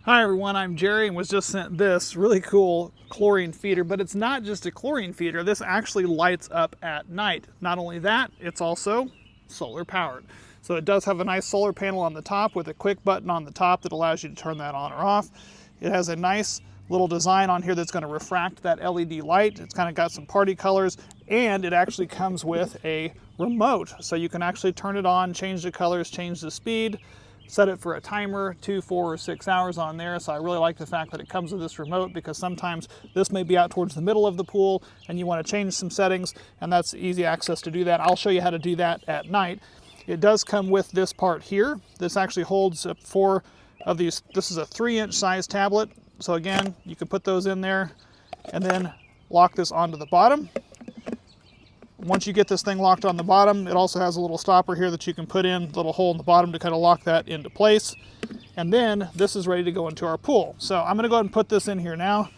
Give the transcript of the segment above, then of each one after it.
Hi everyone, I'm Jerry and was just sent this really cool chlorine feeder, but it's not just a chlorine feeder. This actually lights up at night. Not only that, it's also solar powered. So it does have a nice solar panel on the top with a quick button on the top that allows you to turn that on or off. It has a nice little design on here that's going to refract that LED light. It's kind of got some party colors, and it actually comes with a remote. So you can actually turn it on, change the colors, change the speed, set it for a timer, 2, 4, or 6 hours on there. So I really like the fact that it comes with this remote, because sometimes this may be out towards the middle of the pool and you want to change some settings, and that's easy access to do that. I'll show you how to do that at night. It does come with this part here. This actually holds 4 of these. This is a 3-inch size tablet. So again, you can put those in there and then lock this onto the bottom. Once you get this thing locked on the bottom, it also has a little stopper here that you can put in, a little hole in the bottom to kind of lock that into place. And then this is ready to go into our pool. So I'm going to go ahead and put this in here now,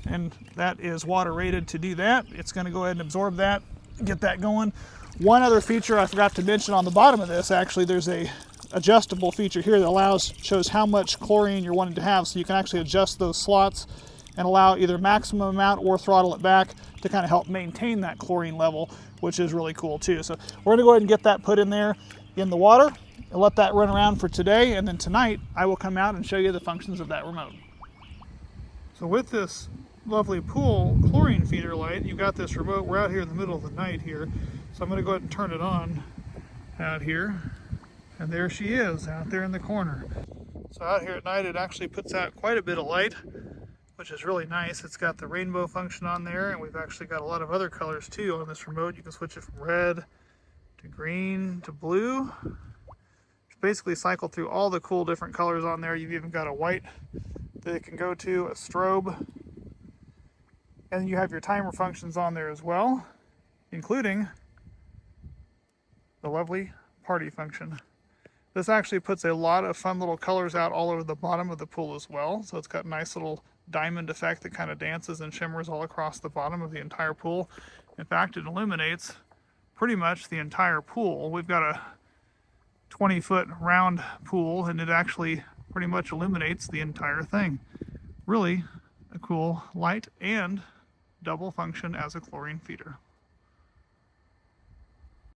and that is water rated to do that. It's going to go ahead and absorb that, get that going. One other feature I forgot to mention on the bottom of this, actually there's a adjustable feature here that shows how much chlorine you're wanting to have, so you can actually adjust those slots and allow either maximum amount or throttle it back to kind of help maintain that chlorine level, which is really cool too. So we're going to go ahead and get that put in there in the water and let that run around for today, and then tonight I will come out and show you the functions of that remote. So with this lovely pool chlorine feeder light, you've got this remote. We're out here in the middle of the night here, so I'm going to go ahead and turn it on out here, and there she is out there in the corner. So out here at night it actually puts out quite a bit of light, which is really nice. It's got the rainbow function on there, and we've actually got a lot of other colors too on this remote. You can switch it from red to green to blue. Basically cycle through all the cool different colors on there. You've even got a white that it can go to, a strobe, and you have your timer functions on there as well, including the lovely party function. This actually puts a lot of fun little colors out all over the bottom of the pool as well. So it's got a nice little diamond effect that kind of dances and shimmers all across the bottom of the entire pool. In fact, it illuminates pretty much the entire pool. We've got a 20-foot round pool, and it actually pretty much illuminates the entire thing. Really a cool light and double function as a chlorine feeder.